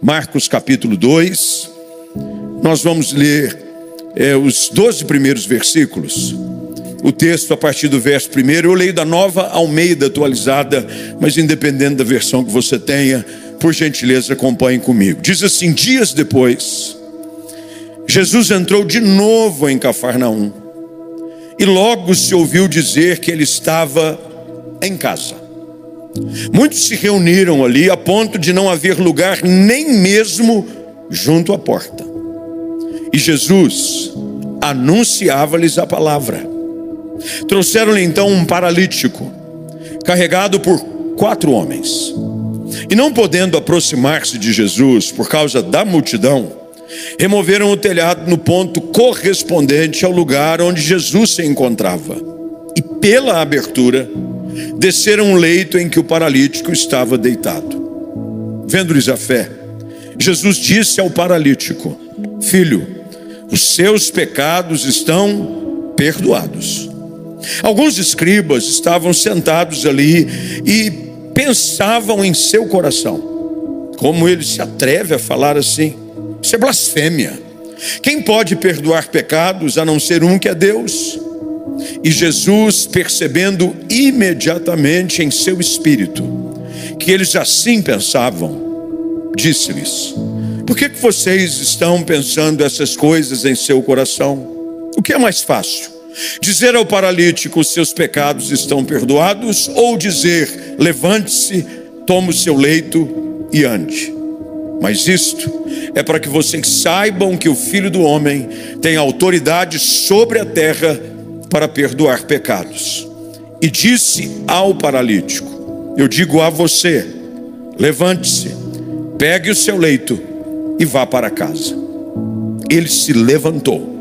Marcos capítulo 2, nós vamos ler os 12 primeiros versículos. O texto a partir do verso 1, eu leio da Nova Almeida atualizada, mas independente da versão que você tenha, por gentileza acompanhe comigo. Diz assim: dias depois, Jesus entrou de novo em Cafarnaum, e logo se ouviu dizer que ele estava em casa. Muitos se reuniram ali a ponto de não haver lugar nem mesmo junto à porta. E Jesus anunciava-lhes a palavra. Trouxeram-lhe então um paralítico, carregado por 4 homens. E não podendo aproximar-se de Jesus por causa da multidão, removeram o telhado no ponto correspondente ao lugar onde Jesus se encontrava. E pela abertura, desceram um leito em que o paralítico estava deitado. Vendo-lhes a fé, Jesus disse ao paralítico: filho, os seus pecados estão perdoados. Alguns escribas estavam sentados ali e pensavam em seu coração: como ele se atreve a falar assim? Isso é blasfêmia. Quem pode perdoar pecados a não ser um, que é Deus? E Jesus, percebendo imediatamente em seu espírito que eles assim pensavam, disse-lhes: por que vocês estão pensando essas coisas em seu coração? O que é mais fácil? Dizer ao paralítico: os seus pecados estão perdoados, ou dizer: levante-se, tome o seu leito e ande? Mas isto é para que vocês saibam que o Filho do Homem tem autoridade sobre a terra para perdoar pecados. E disse ao paralítico: eu digo a você, levante-se, pegue o seu leito e vá para casa. Ele se levantou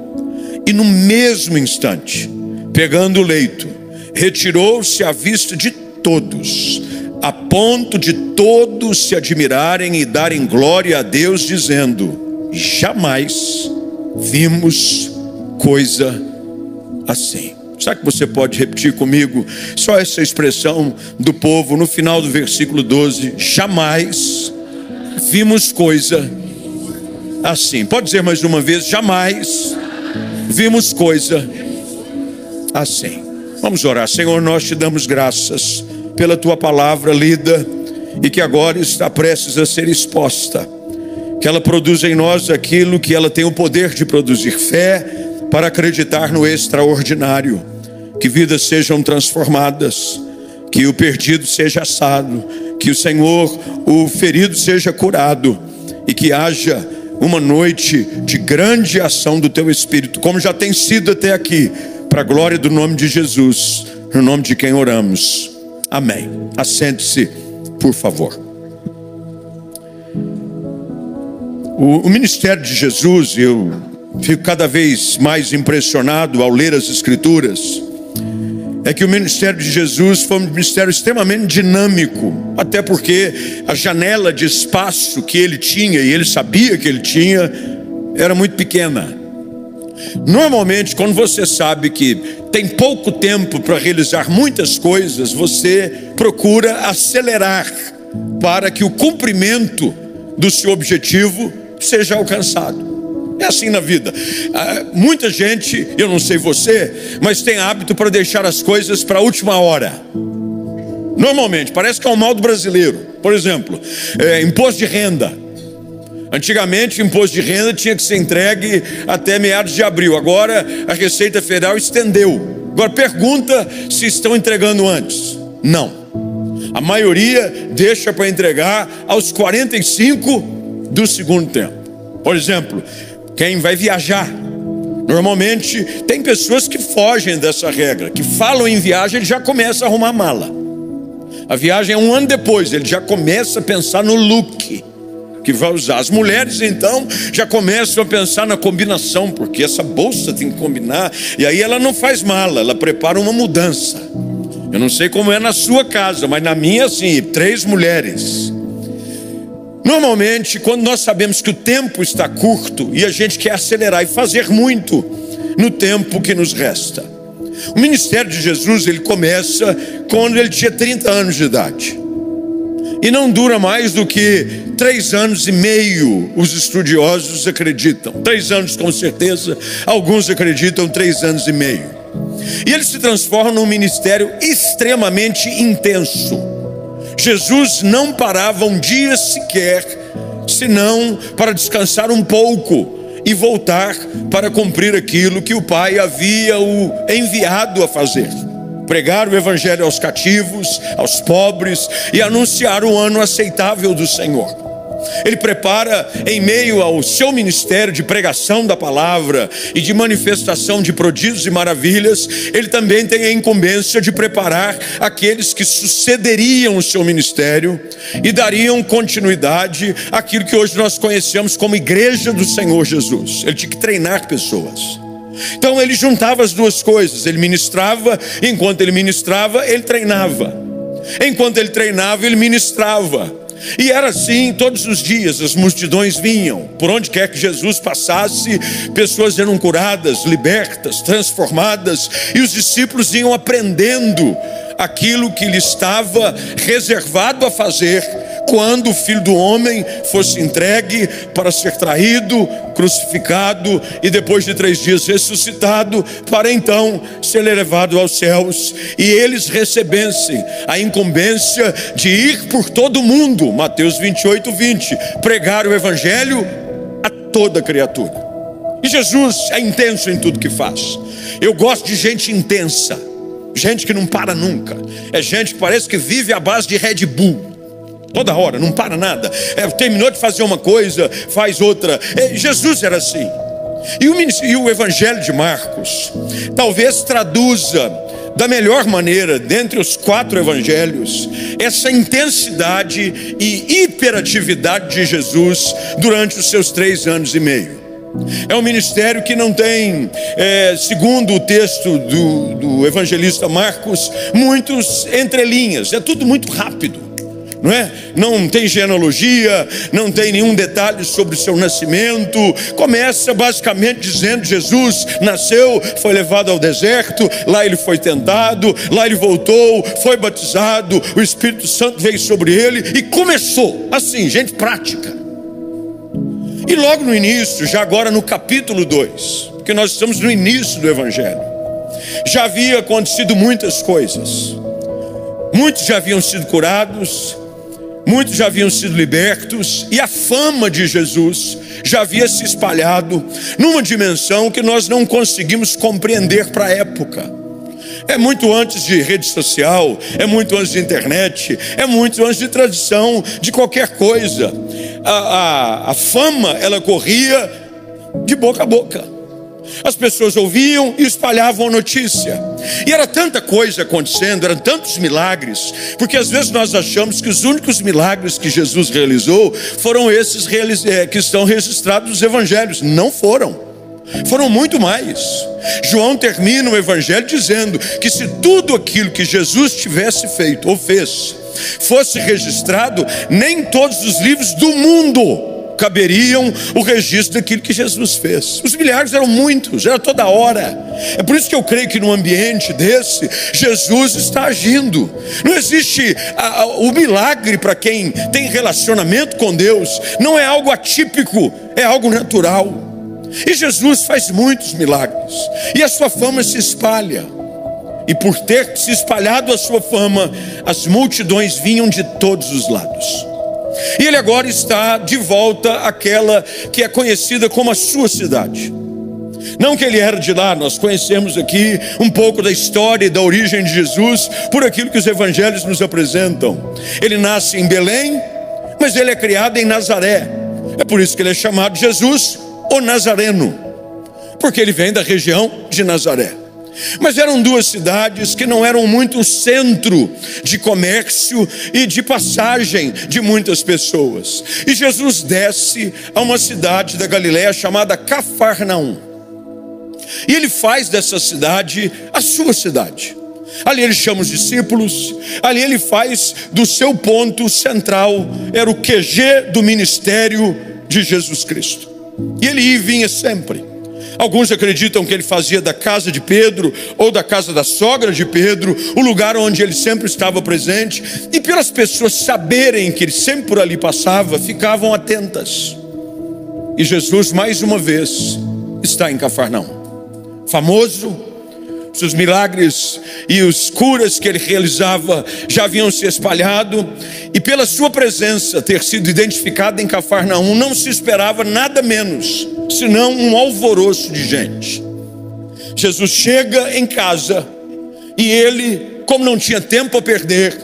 e no mesmo instante, pegando o leito, retirou-se à vista de todos, a ponto de todos se admirarem e darem glória a Deus, dizendo: jamais vimos coisa assim. Será que você pode repetir comigo só essa expressão do povo no final do versículo 12? Jamais vimos coisa assim. Pode dizer mais uma vez: jamais vimos coisa assim. Vamos orar. Senhor, nós te damos graças pela tua palavra lida e que agora está prestes a ser exposta. Que ela produza em nós aquilo que ela tem o poder de produzir: fé para acreditar no extraordinário. Que vidas sejam transformadas, que o perdido seja assado, que o Senhor, o ferido, seja curado, e que haja uma noite de grande ação do teu Espírito, como já tem sido até aqui, para a glória do nome de Jesus, no nome de quem oramos. Amém. Assente-se, por favor. O ministério de Jesus, eu fico cada vez mais impressionado ao ler as Escrituras, é que o ministério de Jesus foi um ministério extremamente dinâmico, até porque a janela de espaço que ele tinha, e ele sabia que ele tinha, era muito pequena. Normalmente, quando você sabe que tem pouco tempo para realizar muitas coisas, você procura acelerar para que o cumprimento do seu objetivo seja alcançado. É assim na vida. Muita gente, eu não sei você, mas tem hábito para deixar as coisas para a última hora. Normalmente, parece que é um mal do brasileiro. Por exemplo, imposto de renda. Antigamente o imposto de renda tinha que ser entregue até meados de abril. Agora a Receita Federal estendeu. Agora pergunta se estão entregando antes. Não. A maioria deixa para entregar aos 45 do segundo tempo. Por exemplo, quem vai viajar, normalmente tem pessoas que fogem dessa regra, que falam em viagem, ele já começa a arrumar a mala. A viagem é 1 ano depois, ele já começa a pensar no look que vai usar. As mulheres então já começam a pensar na combinação, porque essa bolsa tem que combinar, e aí ela não faz mala, ela prepara uma mudança. Eu não sei como é na sua casa, mas na minha assim, 3 mulheres. Normalmente, quando nós sabemos que o tempo está curto e a gente quer acelerar e fazer muito no tempo que nos resta. O ministério de Jesus, ele começa quando ele tinha 30 anos de idade. E não dura mais do que 3 anos e meio, os estudiosos acreditam. 3 anos com certeza, alguns acreditam 3 anos e meio. E ele se transforma num ministério extremamente intenso. Jesus não parava um dia sequer, senão para descansar um pouco e voltar para cumprir aquilo que o Pai havia o enviado a fazer: pregar o evangelho aos cativos, aos pobres e anunciar o ano aceitável do Senhor. Ele prepara, em meio ao seu ministério de pregação da palavra e de manifestação de prodígios e maravilhas, ele também tem a incumbência de preparar aqueles que sucederiam o seu ministério e dariam continuidade àquilo que hoje nós conhecemos como Igreja do Senhor Jesus. Ele tinha que treinar pessoas. Então ele juntava as duas coisas: ele ministrava, e enquanto ele ministrava, ele treinava. Enquanto ele treinava, ele ministrava. E era assim todos os dias. As multidões vinham, por onde quer que Jesus passasse, pessoas eram curadas, libertas, transformadas, e os discípulos iam aprendendo aquilo que lhe estava reservado a fazer quando o Filho do Homem fosse entregue para ser traído, crucificado e depois de 3 dias ressuscitado, para então ser levado aos céus, e eles recebessem a incumbência de ir por todo o mundo, Mateus 28:20, pregar o evangelho a toda criatura. E Jesus é intenso em tudo que faz. Eu gosto de gente intensa, gente que não para nunca. É gente que parece que vive à base de Red Bull. Toda hora, não para nada. Terminou de fazer uma coisa, faz outra. Jesus era assim. E o Evangelho de Marcos talvez traduza da melhor maneira, dentre os 4 evangelhos, essa intensidade e hiperatividade de Jesus durante os seus 3 anos e meio. É um ministério que não tem, segundo o texto do evangelista Marcos, muitos entrelinhas. É tudo muito rápido. Não é? Não tem genealogia, não tem nenhum detalhe sobre o seu nascimento. Começa basicamente dizendo: Jesus nasceu, foi levado ao deserto, lá ele foi tentado, lá ele voltou, foi batizado, o Espírito Santo veio sobre ele e começou assim, gente prática. E logo no início, já agora no capítulo 2, porque nós estamos no início do evangelho, já havia acontecido muitas coisas. Muitos já haviam sido curados, muitos já haviam sido libertos, e a fama de Jesus já havia se espalhado numa dimensão que nós não conseguimos compreender para a época. É muito antes de rede social, é muito antes de internet, é muito antes de tradição, de qualquer coisa. A fama, ela corria de boca a boca. As pessoas ouviam e espalhavam a notícia. E era tanta coisa acontecendo, eram tantos milagres, porque às vezes nós achamos que os únicos milagres que Jesus realizou foram esses que estão registrados nos evangelhos. Não foram. Foram muito mais. João termina o evangelho dizendo que se tudo aquilo que Jesus tivesse feito ou fez fosse registrado, nem todos os livros do mundo caberiam o registro daquilo que Jesus fez. Os milagres eram muitos, era toda hora. É por isso que eu creio que num ambiente desse, Jesus está agindo. Não existe o milagre para quem tem relacionamento com Deus. Não é algo atípico, é algo natural. E Jesus faz muitos milagres, e a sua fama se espalha. E por ter se espalhado a sua fama, as multidões vinham de todos os lados. E ele agora está de volta àquela que é conhecida como a sua cidade. Não que ele era de lá, nós conhecemos aqui um pouco da história e da origem de Jesus por aquilo que os evangelhos nos apresentam. Ele nasce em Belém, mas ele é criado em Nazaré. É por isso que ele é chamado Jesus, o Nazareno, porque ele vem da região de Nazaré. Mas eram 2 cidades que não eram muito um centro de comércio e de passagem de muitas pessoas. E Jesus desce a uma cidade da Galileia chamada Cafarnaum. E ele faz dessa cidade a sua cidade. Ali ele chama os discípulos, ali ele faz do seu ponto central, era o QG do ministério de Jesus Cristo. E ele ia e vinha sempre. Alguns acreditam que ele fazia da casa de Pedro ou da casa da sogra de Pedro o lugar onde ele sempre estava presente, e pelas pessoas saberem que ele sempre por ali passava, ficavam atentas. E Jesus mais uma vez está em Cafarnaum, famoso. Seus milagres e os curas que ele realizava já haviam se espalhado, e pela sua presença ter sido identificada em Cafarnaum, não se esperava nada menos senão um alvoroço de gente. Jesus chega em casa e ele, como não tinha tempo a perder,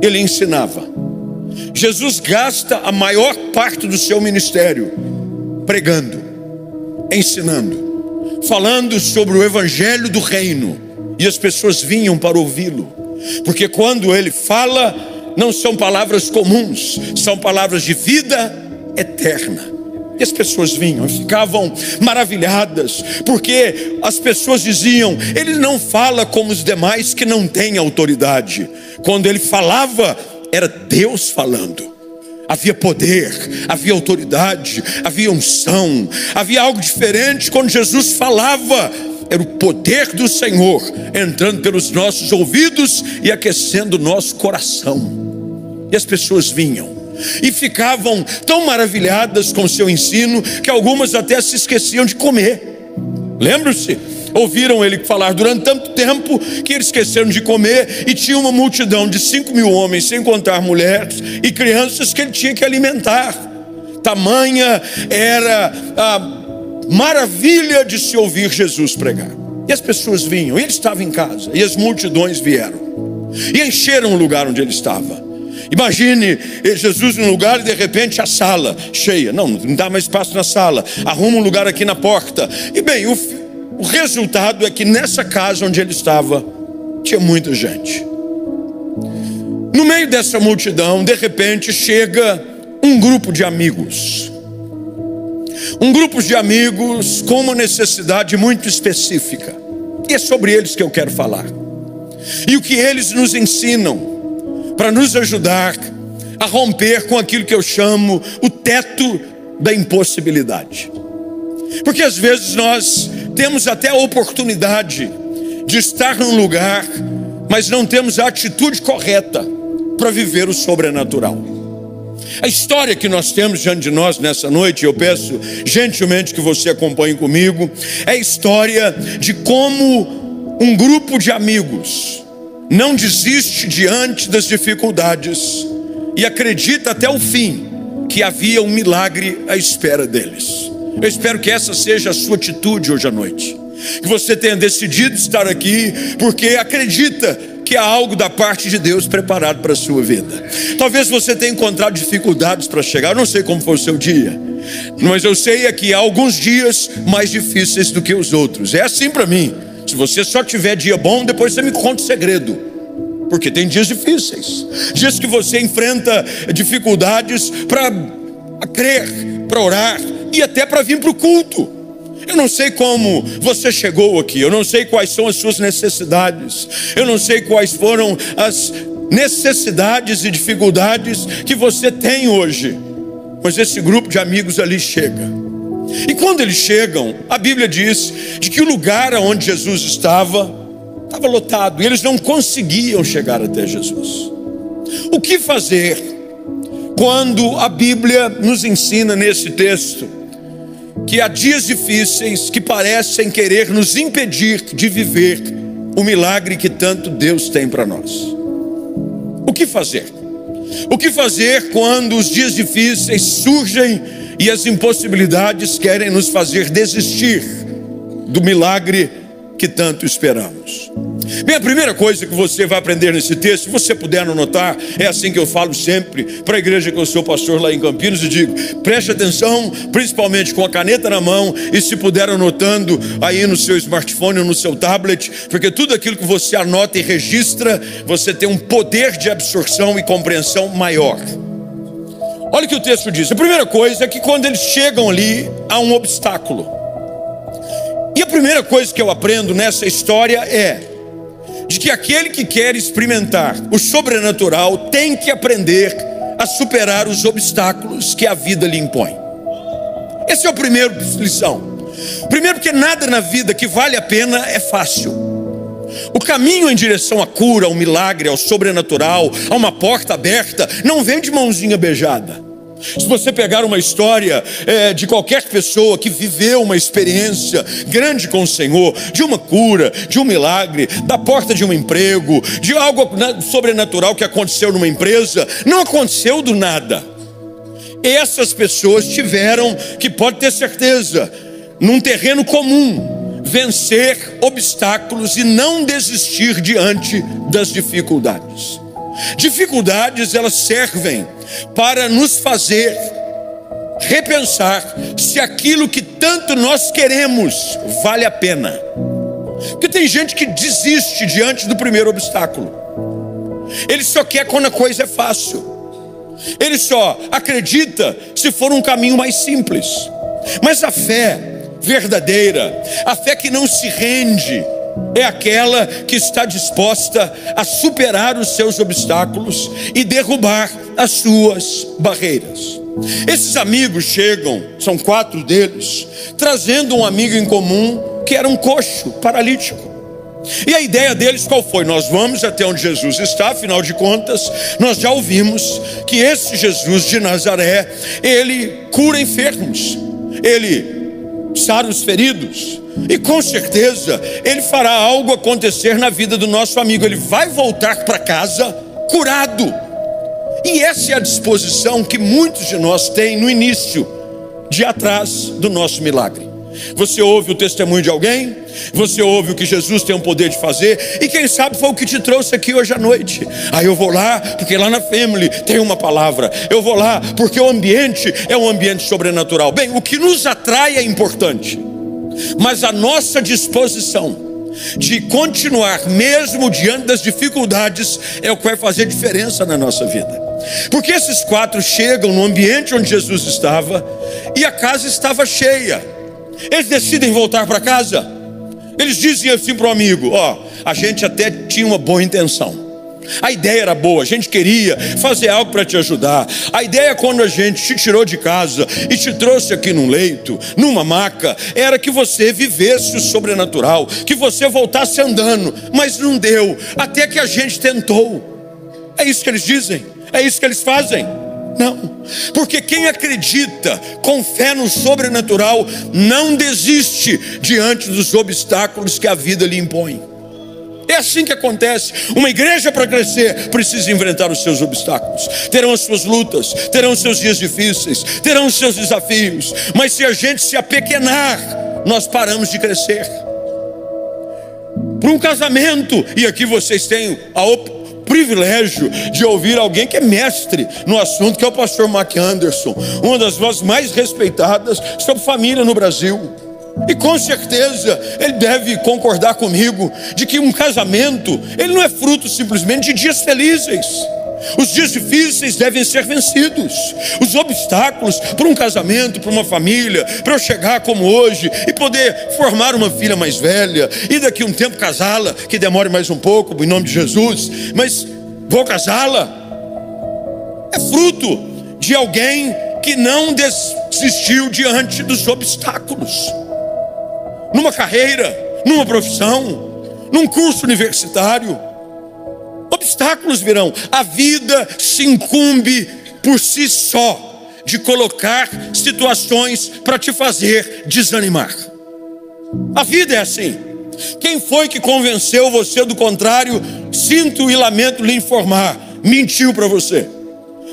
ele ensinava. Jesus gasta a maior parte do seu ministério pregando, ensinando, falando sobre o evangelho do reino, e as pessoas vinham para ouvi-lo, porque quando ele fala, não são palavras comuns, são palavras de vida eterna. E as pessoas vinham e ficavam maravilhadas, porque as pessoas diziam: ele não fala como os demais que não têm autoridade. Quando ele falava, era Deus falando. Havia poder, havia autoridade, havia unção, havia algo diferente. Quando Jesus falava, era o poder do Senhor entrando pelos nossos ouvidos e aquecendo o nosso coração. E as pessoas vinham e ficavam tão maravilhadas com o seu ensino, que algumas até se esqueciam de comer. Lembram-se? Ouviram ele falar durante tanto tempo que eles esqueceram de comer, e tinha uma multidão de 5.000 homens, sem contar mulheres e crianças, que ele tinha que alimentar. Tamanha era a maravilha de se ouvir Jesus pregar. E as pessoas vinham, ele estava em casa, e as multidões vieram e encheram o lugar onde ele estava. Imagine Jesus num lugar e de repente a sala cheia. Não dá mais espaço na sala, arruma um lugar aqui na porta. E bem, o resultado é que nessa casa onde ele estava, tinha muita gente. No meio dessa multidão, de repente chega um grupo de amigos. Um grupo de amigos com uma necessidade muito específica. E é sobre eles que eu quero falar. E o que eles nos ensinam para nos ajudar a romper com aquilo que eu chamo o teto da impossibilidade. Porque às vezes nós temos até a oportunidade de estar num lugar, mas não temos a atitude correta para viver o sobrenatural. A história que nós temos diante de nós nessa noite, eu peço gentilmente que você acompanhe comigo, é a história de como um grupo de amigos não desiste diante das dificuldades e acredita até o fim que havia um milagre à espera deles. Eu espero que essa seja a sua atitude hoje à noite, que você tenha decidido estar aqui porque acredita que há algo da parte de Deus preparado para a sua vida. Talvez você tenha encontrado dificuldades para chegar. Eu não sei como foi o seu dia, mas eu sei que há alguns dias mais difíceis do que os outros. É assim para mim. Se você só tiver dia bom, depois você me conta o segredo, porque tem dias difíceis, dias que você enfrenta dificuldades para crer, para orar e até para vir para o culto. Eu não sei como você chegou aqui, eu não sei quais são as suas necessidades, eu não sei quais foram as necessidades e dificuldades que você tem hoje, mas esse grupo de amigos ali chega. E quando eles chegam, a Bíblia diz de que o lugar onde Jesus estava lotado, e eles não conseguiam chegar até Jesus. O que fazer quando a Bíblia nos ensina nesse texto que há dias difíceis que parecem querer nos impedir de viver o milagre que tanto Deus tem para nós? O que fazer? O que fazer quando os dias difíceis surgem e as impossibilidades querem nos fazer desistir do milagre que tanto esperamos? Bem, a primeira coisa que você vai aprender nesse texto, se você puder anotar, é assim que eu falo sempre para a igreja que eu sou pastor lá em Campinas, e digo: preste atenção, principalmente com a caneta na mão, e se puder anotando aí no seu smartphone ou no seu tablet, porque tudo aquilo que você anota e registra, você tem um poder de absorção e compreensão maior. Olha o que o texto diz. A primeira coisa é que quando eles chegam ali, há um obstáculo. E a primeira coisa que eu aprendo nessa história é de que aquele que quer experimentar o sobrenatural tem que aprender a superar os obstáculos que a vida lhe impõe. Essa é a primeira lição. Primeiro, porque nada na vida que vale a pena é fácil. O caminho em direção à cura, ao milagre, ao sobrenatural, a uma porta aberta, não vem de mãozinha beijada. Se você pegar uma história de qualquer pessoa que viveu uma experiência grande com o Senhor, de uma cura, de um milagre, da porta de um emprego, de algo sobrenatural que aconteceu numa empresa, não aconteceu do nada. Essas pessoas tiveram, que pode ter certeza, num terreno comum, vencer obstáculos e não desistir diante das dificuldades. Dificuldades, elas servem para nos fazer repensar se aquilo que tanto nós queremos vale a pena. Porque tem gente que desiste diante do primeiro obstáculo. Ele só quer quando a coisa é fácil. Ele só acredita se for um caminho mais simples. Mas a fé verdadeira, a fé que não se rende, é aquela que está disposta a superar os seus obstáculos e derrubar as suas barreiras. Esses amigos chegam, são 4 deles, trazendo um amigo em comum que era um coxo, paralítico. E a ideia deles qual foi? Nós vamos até onde Jesus está, afinal de contas, nós já ouvimos que esse Jesus de Nazaré, ele cura enfermos, ele sara os feridos, e com certeza ele fará algo acontecer na vida do nosso amigo. Ele vai voltar para casa curado. E essa é a disposição que muitos de nós têm no início, de atrás do nosso milagre. Você ouve o testemunho de alguém, você ouve o que Jesus tem o poder de fazer, e quem sabe foi o que te trouxe aqui hoje à noite. Eu vou lá porque lá na Family tem uma palavra, eu vou lá porque o ambiente é um ambiente sobrenatural. Bem, o que nos atrai é importante, mas a nossa disposição de continuar mesmo diante das dificuldades é o que vai fazer diferença na nossa vida. Porque esses 4 chegam no ambiente onde Jesus estava e a casa estava cheia. Eles decidem voltar para casa. Eles dizem assim para o amigo: a gente até tinha uma boa intenção. A ideia era boa, a gente queria fazer algo para te ajudar. A ideia, quando a gente te tirou de casa e te trouxe aqui num leito, numa maca, era que você vivesse o sobrenatural, que você voltasse andando, mas não deu, até que a gente tentou. É isso que eles dizem, é isso que eles fazem. Não, porque quem acredita com fé no sobrenatural não desiste diante dos obstáculos que a vida lhe impõe. É assim que acontece. Uma igreja, para crescer, precisa enfrentar os seus obstáculos. Terão as suas lutas, terão os seus dias difíceis, terão os seus desafios. Mas se a gente se apequenar, nós paramos de crescer. Para um casamento, e aqui vocês têm o privilégio de ouvir alguém que é mestre no assunto, que é o pastor Mark Anderson, uma das vozes mais respeitadas sobre família no Brasil. E com certeza ele deve concordar comigo de que um casamento, ele não é fruto simplesmente de dias felizes. Os dias difíceis devem ser vencidos. Os obstáculos para um casamento, para uma família, para eu chegar como hoje e poder formar uma filha mais velha e daqui a um tempo casá-la, que demore mais um pouco, em nome de Jesus, mas vou casá-la, é fruto de alguém que não desistiu diante dos obstáculos. Numa carreira, numa profissão, num curso universitário, obstáculos virão. A vida se incumbe por si só de colocar situações para te fazer desanimar. A vida é assim. Quem foi que convenceu você do contrário? Sinto e lamento lhe informar, mentiu para você.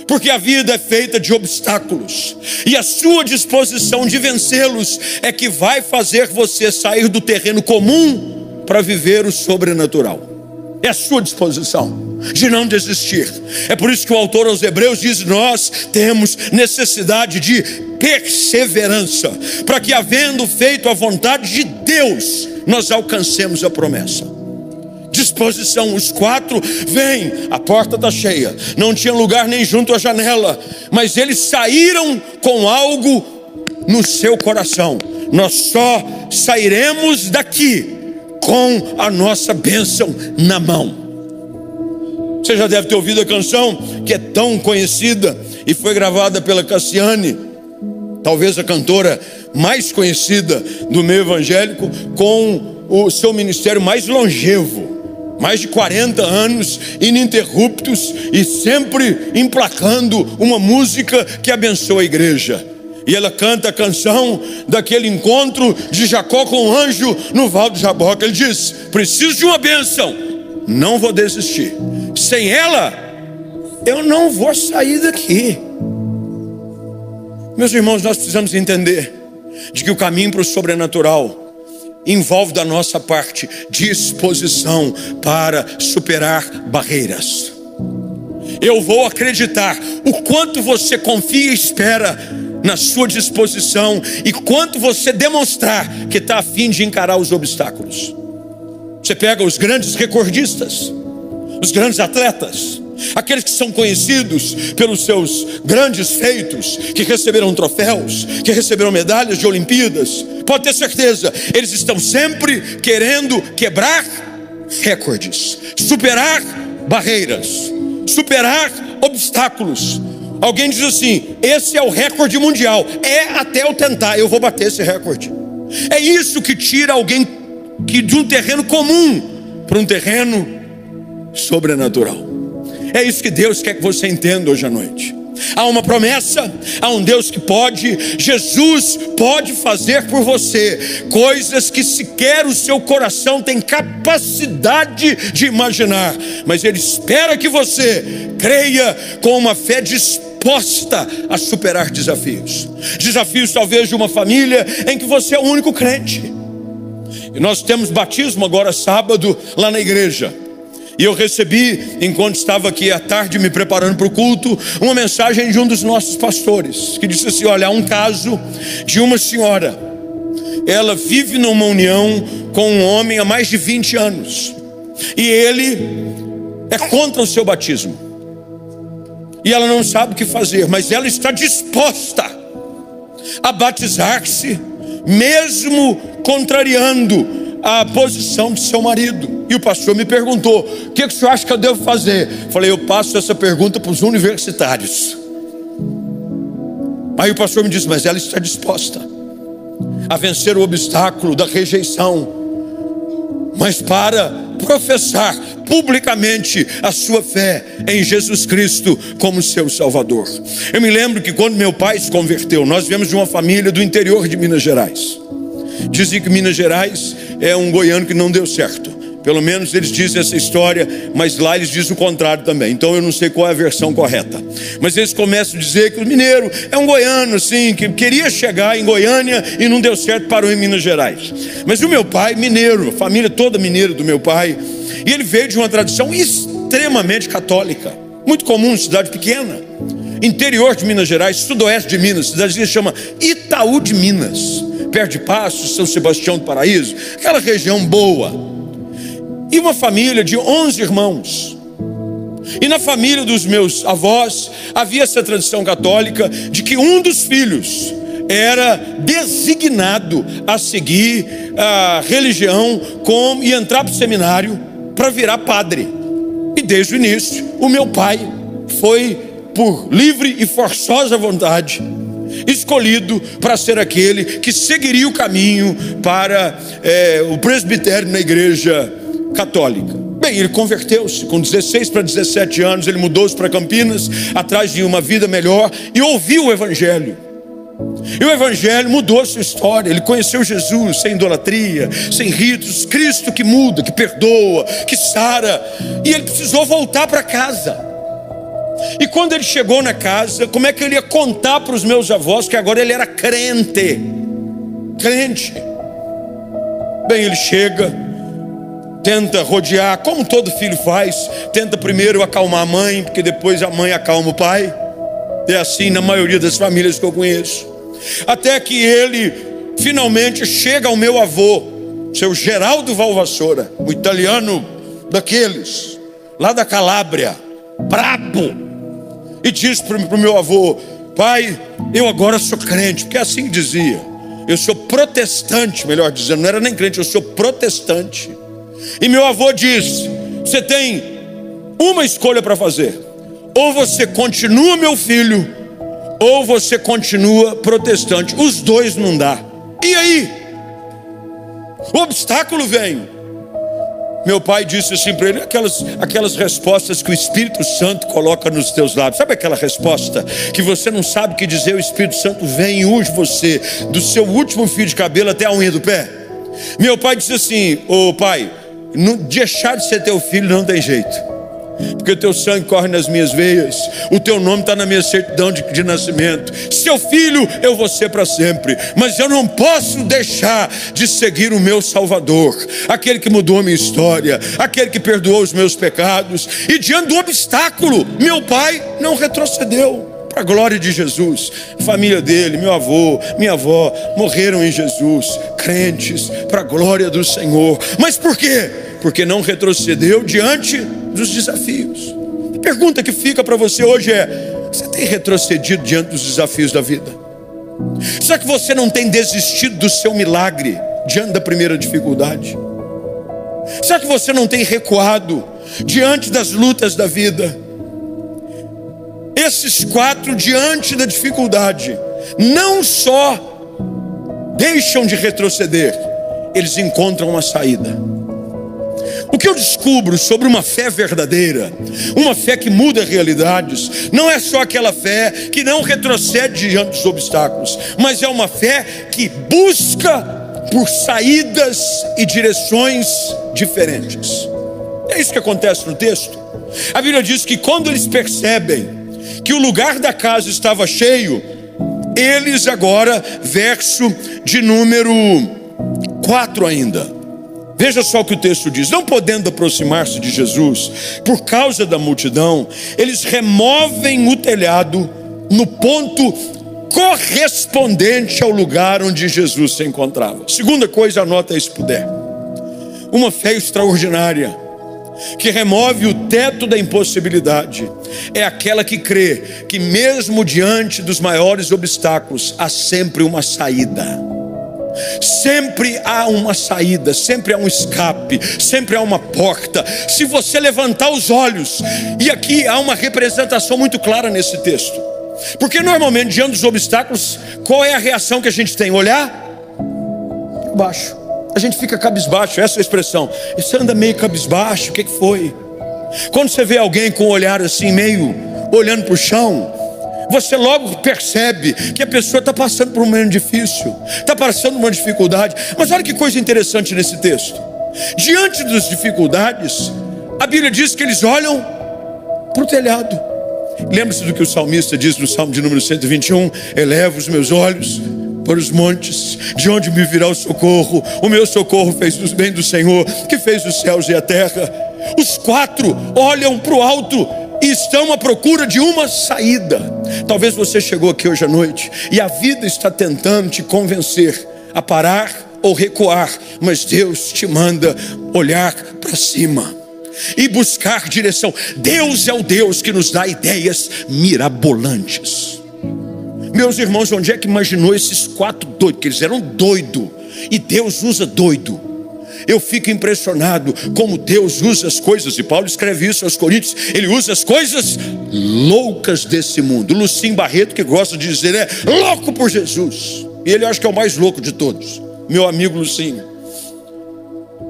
Porque a vida é feita de obstáculos, e a sua disposição de vencê-los é que vai fazer você sair do terreno comum para viver o sobrenatural. É a sua disposição de não desistir. É por isso que o autor aos Hebreus diz: nós temos necessidade de perseverança, para que, havendo feito a vontade de Deus, nós alcancemos a promessa. Disposição. Os 4 vêm, a porta está cheia, não tinha lugar nem junto à janela, mas eles saíram com algo no seu coração. Nós só sairemos daqui com a nossa bênção na mão. Você já deve ter ouvido a canção, que é tão conhecida e foi gravada pela Cassiane, talvez a cantora mais conhecida do meio evangélico, com o seu ministério mais longevo, mais de 40 anos ininterruptos e sempre emplacando uma música que abençoa a igreja. E ela canta a canção daquele encontro de Jacó com o anjo no Val de Jaboque. Ele diz: preciso de uma bênção, não vou desistir. Sem ela, eu não vou sair daqui. Meus irmãos, nós precisamos entender de que o caminho para o sobrenatural envolve da nossa parte disposição para superar barreiras. Eu vou acreditar o quanto você confia e espera na sua disposição e quanto você demonstrar que está a fim de encarar os obstáculos. Você pega os grandes recordistas, os grandes atletas, aqueles que são conhecidos pelos seus grandes feitos, que receberam troféus, que receberam medalhas de Olimpíadas. Pode ter certeza, eles estão sempre querendo quebrar recordes, superar barreiras, superar obstáculos. Alguém diz assim: esse é o recorde mundial. É, até eu tentar, eu vou bater esse recorde. É isso que tira alguém de um terreno comum para um terreno sobrenatural. É isso que Deus quer que você entenda hoje à noite. Há uma promessa, há um Deus que pode. Jesus pode fazer por você coisas que sequer o seu coração tem capacidade de imaginar, mas Ele espera que você creia com uma fé disposta a superar desafios. Desafios talvez de uma família em que você é o único crente. E nós temos batismo agora sábado lá na igreja. E eu recebi, enquanto estava aqui à tarde me preparando para o culto, uma mensagem de um dos nossos pastores, que disse assim: olha, há um caso de uma senhora. Ela vive numa união com um homem há mais de 20 anos. E ele é contra o seu batismo. E ela não sabe o que fazer, mas ela está disposta a batizar-se, mesmo contrariando a posição de seu marido. E o pastor me perguntou: o que o senhor acha que eu devo fazer? Falei: eu passo essa pergunta para os universitários. Aí o pastor me disse: mas ela está disposta a vencer o obstáculo da rejeição, mas para professar publicamente a sua fé em Jesus Cristo como seu Salvador. Eu me lembro que quando meu pai se converteu, nós viemos de uma família do interior de Minas Gerais. Dizem que Minas Gerais é um goiano que não deu certo. Pelo menos eles dizem essa história, mas lá eles dizem o contrário também. Então eu não sei qual é a versão correta. Mas eles começam a dizer que o mineiro é um goiano assim, que queria chegar em Goiânia e não deu certo, parou em Minas Gerais. Mas o meu pai, mineiro, a família toda mineira do meu pai, e ele veio de uma tradição extremamente católica, muito comum em cidade pequena, interior de Minas Gerais, sudoeste de Minas, cidade que se chama Itaú de Minas, perto de Passos, São Sebastião do Paraíso, aquela região boa. E uma família de 11 irmãos. E na família dos meus avós havia essa tradição católica de que um dos filhos era designado a seguir a religião e entrar para o seminário para virar padre. E desde o início o meu pai foi, por livre e forçosa vontade, escolhido para ser aquele que seguiria o caminho para o presbitério na igreja católica. Bem, ele converteu-se com 16 para 17 anos, ele mudou-se para Campinas, atrás de uma vida melhor, e ouviu o Evangelho. E o Evangelho mudou a sua história. Ele conheceu Jesus sem idolatria, sem ritos, Cristo que muda, que perdoa, que sara. E ele precisou voltar para casa. E quando ele chegou na casa, como é que ele ia contar para os meus avós que agora ele era crente? Bem, ele chega, tenta rodear, como todo filho faz, tenta primeiro acalmar a mãe, porque depois a mãe acalma o pai. É assim na maioria das famílias que eu conheço. Até que ele finalmente chega ao meu avô, seu Geraldo Valvassoura, um italiano daqueles, lá da Calábria, brabo, e diz para o meu avô: pai, eu agora sou crente, porque assim que dizia, eu sou protestante, melhor dizendo, não era nem crente, eu sou protestante. E meu avô diz: você tem uma escolha para fazer, ou você continua, meu filho, ou você continua protestante. Os dois não dá. E aí? O obstáculo vem. Meu pai disse assim para ele, aquelas respostas que o Espírito Santo coloca nos teus lábios. Sabe aquela resposta que você não sabe o que dizer? O Espírito Santo vem e unge você, do seu último fio de cabelo até a unha do pé. Meu pai disse assim: ô pai, deixar de ser teu filho não tem jeito, porque o teu sangue corre nas minhas veias, o teu nome está na minha certidão de nascimento. Seu filho eu vou ser para sempre, mas eu não posso deixar de seguir o meu Salvador, aquele que mudou a minha história, aquele que perdoou os meus pecados. E diante do obstáculo, meu pai não retrocedeu. Para a glória de Jesus. A família dele, meu avô, minha avó, morreram em Jesus, crentes, para a glória do Senhor. Mas por quê? Porque não retrocedeu diante dos desafios. A pergunta que fica para você hoje é: você tem retrocedido diante dos desafios da vida? Será que você não tem desistido do seu milagre diante da primeira dificuldade? Será que você não tem recuado diante das lutas da vida? Esses 4, diante da dificuldade, não só deixam de retroceder, eles encontram uma saída. O que eu descubro sobre uma fé verdadeira, uma fé que muda realidades, não é só aquela fé que não retrocede diante dos obstáculos, mas é uma fé que busca por saídas e direções diferentes. É isso que acontece no texto. A Bíblia diz que quando eles percebem que o lugar da casa estava cheio, eles agora, verso de número 4 ainda, veja só o que o texto diz: não podendo aproximar-se de Jesus por causa da multidão, eles removem o telhado no ponto correspondente ao lugar onde Jesus se encontrava. Segunda coisa, anota aí se puder: uma fé extraordinária que remove o teto da impossibilidade é aquela que crê que mesmo diante dos maiores obstáculos há sempre uma saída. Sempre há uma saída, sempre há um escape, sempre há uma porta. Se você levantar os olhos, e aqui há uma representação muito clara nesse texto, porque normalmente diante dos obstáculos, qual é a reação que a gente tem? Olhar para baixo. A gente fica cabisbaixo, essa é a expressão. Você anda meio cabisbaixo, o que foi? Quando você vê alguém com o olhar assim, meio olhando para o chão, você logo percebe que a pessoa está passando por um momento difícil, está passando por uma dificuldade. Mas olha que coisa interessante nesse texto. Diante das dificuldades, a Bíblia diz que eles olham para o telhado. Lembre-se do que o salmista diz no Salmo de número 121: elevo os meus olhos para os montes, de onde me virá o socorro? O meu socorro vem do Senhor, que fez os céus e a terra. Os 4 olham para o alto e estão à procura de uma saída. Talvez você chegou aqui hoje à noite e a vida está tentando te convencer a parar ou recuar, mas Deus te manda olhar para cima e buscar direção. Deus é o Deus que nos dá ideias mirabolantes. Meus irmãos, onde é que imaginou esses 4 doidos? Que eles eram doidos, e Deus usa doido. Eu fico impressionado como Deus usa as coisas, e Paulo escreve isso aos Coríntios, ele usa as coisas loucas desse mundo. O Lucim Barreto, que gosta de dizer, é louco por Jesus, e ele acha que é o mais louco de todos, meu amigo Lucim.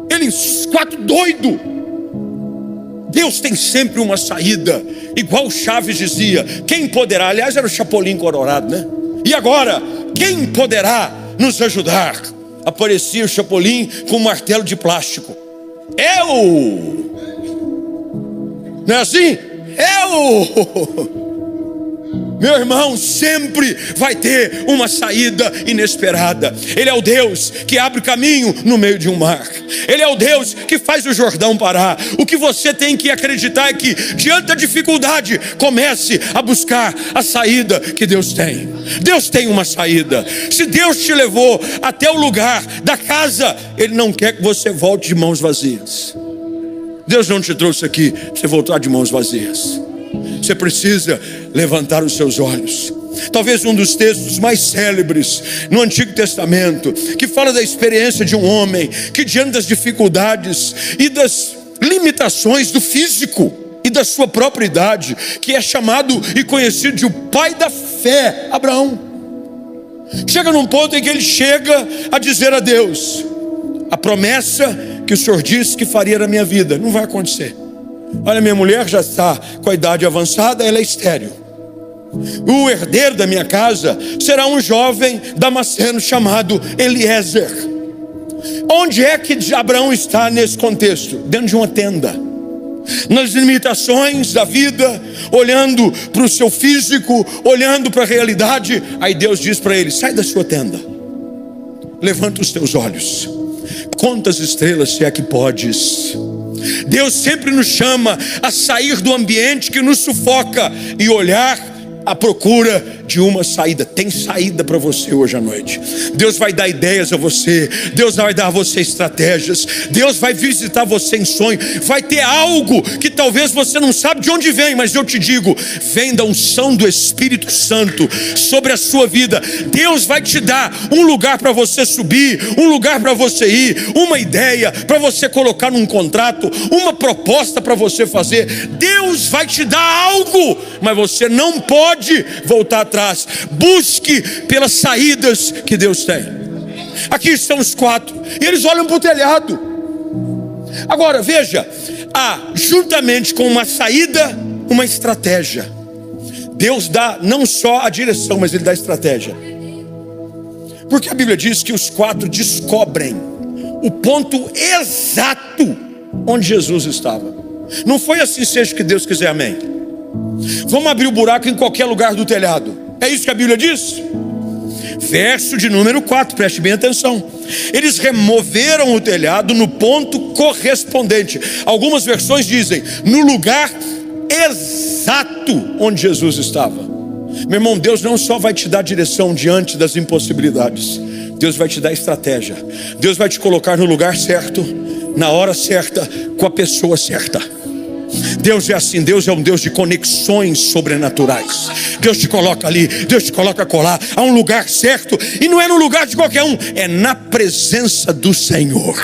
Eles 4 doidos. Deus tem sempre uma saída, igual Chaves dizia: quem poderá? Aliás, era o Chapolin Colorado, né? E agora, quem poderá nos ajudar? Aparecia o Chapolin com um martelo de plástico. Eu! Não é assim? Eu! Meu irmão, sempre vai ter uma saída inesperada. Ele é o Deus que abre caminho no meio de um mar. Ele é o Deus que faz o Jordão parar. O que você tem que acreditar é que diante da dificuldade, comece a buscar a saída que Deus tem. Deus tem uma saída. Se Deus te levou até o lugar da casa, Ele não quer que você volte de mãos vazias. Deus não te trouxe aqui para você voltar de mãos vazias. Você precisa levantar os seus olhos. Talvez um dos textos mais célebres no Antigo Testamento, que fala da experiência de um homem que diante das dificuldades e das limitações do físico e da sua própria idade, que é chamado e conhecido de o pai da fé, Abraão. Chega num ponto em que ele chega a dizer a Deus: a promessa que o Senhor disse que faria na minha vida não vai acontecer. Olha, minha mulher já está com a idade avançada, ela é estéril. O herdeiro da minha casa será um jovem damasceno chamado Eliezer. Onde é que Abraão está nesse contexto? Dentro de uma tenda, nas limitações da vida, olhando para o seu físico, olhando para a realidade. Aí Deus diz para ele: sai da sua tenda, levanta os teus olhos, conta as estrelas se é que podes. Deus sempre nos chama a sair do ambiente que nos sufoca e olhar à procura de uma saída. Tem saída para você hoje à noite. Deus vai dar ideias a você, Deus vai dar a você estratégias, Deus vai visitar você em sonho. Vai ter algo que talvez você não sabe de onde vem, mas eu te digo, vem da unção do Espírito Santo sobre a sua vida. Deus vai te dar um lugar para você subir, um lugar para você ir, uma ideia para você colocar num contrato, uma proposta para você fazer. Deus vai te dar algo, mas você não pode voltar atrás. Busque pelas saídas que Deus tem. Aqui estão os 4 e eles olham para o telhado. Agora veja, há juntamente com uma saída, uma estratégia. Deus dá não só a direção, mas Ele dá a estratégia. Porque a Bíblia diz que os 4 descobrem o ponto exato onde Jesus estava. Não foi assim, seja o que Deus quiser, amém. Vamos abrir o buraco em qualquer lugar do telhado. É isso que a Bíblia diz? Verso de número 4, preste bem atenção. Eles removeram o telhado no ponto correspondente. Algumas versões dizem no lugar exato onde Jesus estava. Meu irmão, Deus não só vai te dar direção diante das impossibilidades, Deus vai te dar estratégia. Deus vai te colocar no lugar certo, na hora certa, com a pessoa certa. Deus é assim, Deus é um Deus de conexões sobrenaturais. Deus te coloca ali, Deus te coloca acolá, há um lugar certo, e não é no lugar de qualquer um, é na presença do Senhor.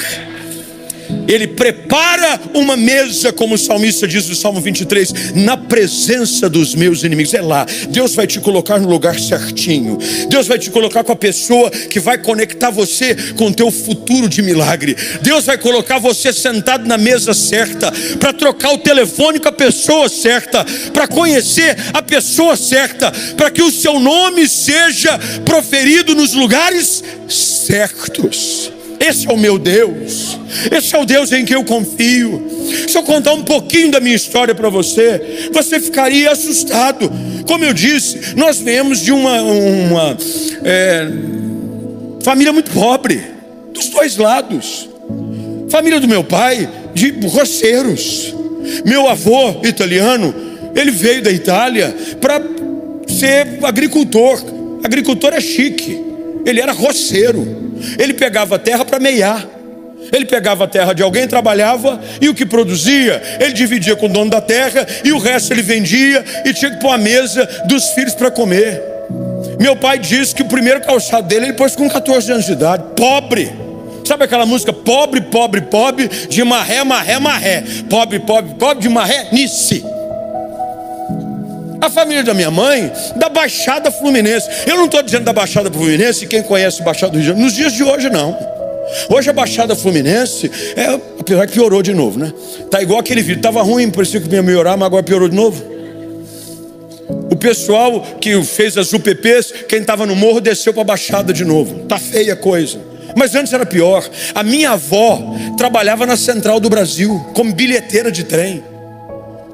Ele prepara uma mesa, como o salmista diz no Salmo 23, na presença dos meus inimigos. É lá, Deus vai te colocar no lugar certinho. Deus vai te colocar com a pessoa que vai conectar você com o teu futuro de milagre. Deus vai colocar você sentado na mesa certa, para trocar o telefone com a pessoa certa, para conhecer a pessoa certa, para que o seu nome seja proferido nos lugares certos. Esse é o meu Deus, esse é o Deus em que eu confio. Se eu contar um pouquinho da minha história para você, você ficaria assustado. Como eu disse, nós viemos de uma família muito pobre, dos dois lados. Família do meu pai, de roceiros. Meu avô italiano, ele veio da Itália para ser agricultor. Agricultor é chique, ele era roceiro. Ele pegava a terra para meiar. Ele pegava a terra de alguém, trabalhava, e o que produzia, ele dividia com o dono da terra, e o resto ele vendia, e tinha que pôr a mesa dos filhos para comer. Meu pai disse que o primeiro calçado dele, ele pôs com 14 anos de idade, pobre. Sabe aquela música, pobre, pobre, pobre, de marré, marré, marré. Pobre, pobre, pobre, de marré, nice. A família da minha mãe, da Baixada Fluminense. Eu não estou dizendo da Baixada Fluminense, quem conhece a Baixada do Rio de Janeiro, nos dias de hoje não. Hoje a Baixada Fluminense, apesar que piorou de novo, né? Tá igual aquele vídeo, estava ruim, parecia que ia melhorar, mas agora piorou de novo. O pessoal que fez as UPPs, quem estava no morro desceu para a Baixada de novo. Tá feia a coisa. Mas antes era pior. A minha avó trabalhava na Central do Brasil, como bilheteira de trem.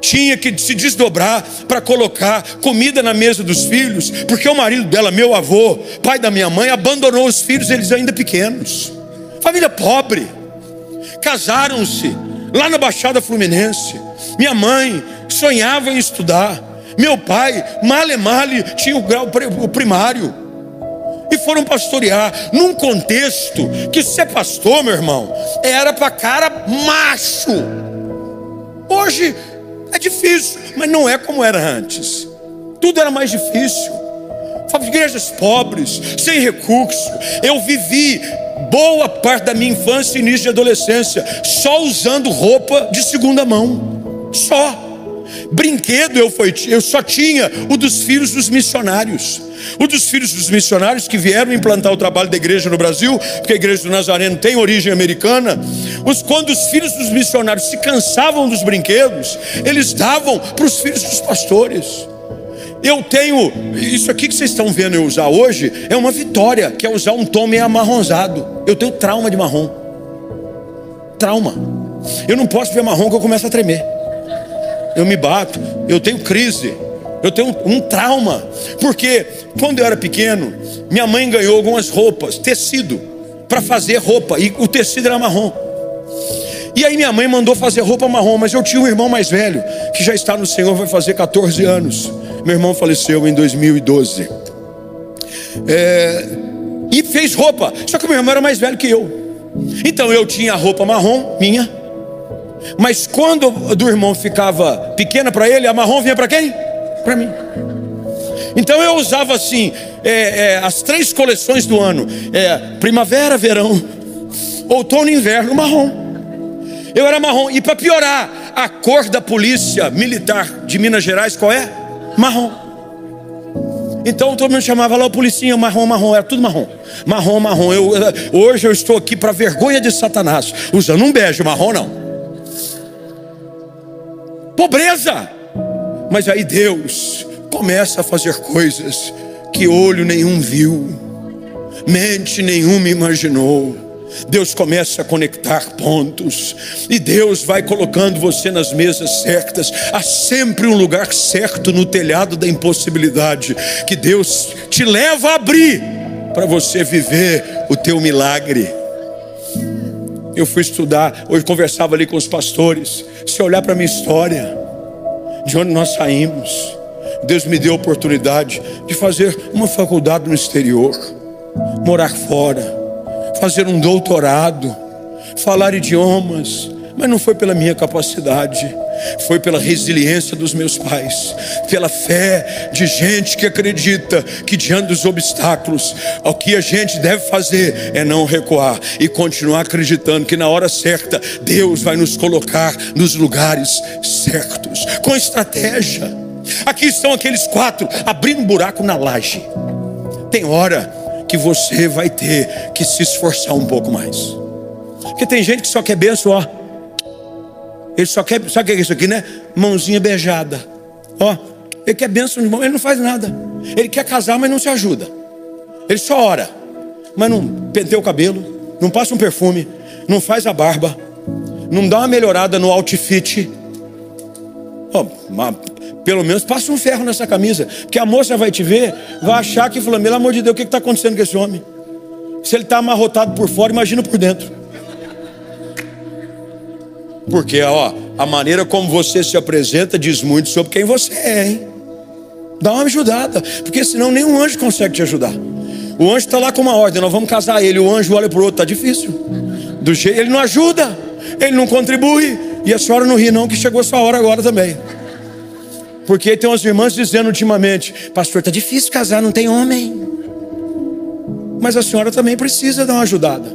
Tinha que se desdobrar para colocar comida na mesa dos filhos, porque o marido dela, meu avô, pai da minha mãe, abandonou os filhos, eles ainda pequenos. Família pobre. Casaram-se lá na Baixada Fluminense. Minha mãe sonhava em estudar. Meu pai, male tinha o grau primário. E foram pastorear num contexto que ser pastor, meu irmão, era para cara macho. Hoje é difícil, mas não é como era antes. Tudo era mais difícil. Igrejas pobres, sem recurso. Eu vivi boa parte da minha infância e início de adolescência só usando roupa de segunda mão. Só. Brinquedo eu só tinha o dos filhos dos missionários. O dos filhos dos missionários que vieram implantar o trabalho da igreja no Brasil, porque a igreja do Nazareno tem origem americana. Quando os filhos dos missionários se cansavam dos brinquedos, eles davam para os filhos dos pastores. Eu tenho, isso aqui que vocês estão vendo eu usar hoje, é uma vitória, que é usar um tom meio amarronzado. Eu tenho trauma de marrom. Trauma. Eu não posso ver marrom que eu começo a tremer. Eu me bato, eu tenho crise, eu tenho um trauma. Porque quando eu era pequeno, minha mãe ganhou algumas roupas, tecido, para fazer roupa, e o tecido era marrom. E aí minha mãe mandou fazer roupa marrom, mas eu tinha um irmão mais velho, que já está no Senhor, vai fazer 14 anos. Meu irmão faleceu em 2012. E fez roupa, só que meu irmão era mais velho que eu. Então eu tinha a roupa marrom, minha. Mas quando do irmão ficava pequena para ele, a marrom vinha para quem? Para mim. Então eu usava assim, as 3 coleções do ano. Primavera, verão, outono e inverno, marrom. Eu era marrom. E para piorar, a cor da polícia militar de Minas Gerais, qual é? Marrom. Então todo mundo chamava lá o policinha, marrom, marrom, era tudo marrom. Marrom, marrom. Hoje eu estou aqui para vergonha de Satanás, usando um bege, marrom não. Pobreza. Mas aí Deus começa a fazer coisas que olho nenhum viu, mente nenhuma imaginou. Deus começa a conectar pontos, e Deus vai colocando você nas mesas certas. Há sempre um lugar certo no telhado da impossibilidade, que Deus te leva a abrir, para você viver o teu milagre. Eu fui estudar, hoje conversava ali com os pastores. Se olhar para a minha história, de onde nós saímos, Deus me deu a oportunidade de fazer uma faculdade no exterior, morar fora, fazer um doutorado, falar idiomas. Mas não foi pela minha capacidade, foi pela resiliência dos meus pais, pela fé de gente que acredita que diante dos obstáculos, o que a gente deve fazer é não recuar e continuar acreditando que na hora certa Deus vai nos colocar nos lugares certos, com estratégia. Aqui estão aqueles 4 abrindo um buraco na laje. Tem hora que você vai ter que se esforçar um pouco mais, porque tem gente que só quer bênção, ó. Ele só quer, sabe o que é isso aqui, né? Mãozinha beijada. Ó, ele quer bênção de mão, ele não faz nada. Ele quer casar, mas não se ajuda. Ele só ora, mas não penteia o cabelo, não passa um perfume, não faz a barba, não dá uma melhorada no outfit. Ó, pelo menos passa um ferro nessa camisa, porque a moça vai te ver, vai achar que, falando, pelo amor de Deus, o que está acontecendo com esse homem? Se ele está amarrotado por fora, imagina por dentro. Porque a maneira como você se apresenta diz muito sobre quem você é, hein? Dá uma ajudada, porque senão nenhum anjo consegue te ajudar. O anjo está lá com uma ordem, nós vamos casar ele, o anjo olha para o outro, está difícil. Ele não ajuda, ele não contribui. E a senhora não ri não, que chegou a sua hora agora também. Porque tem umas irmãs dizendo ultimamente, pastor, está difícil casar, não tem homem. Mas a senhora também precisa dar uma ajudada,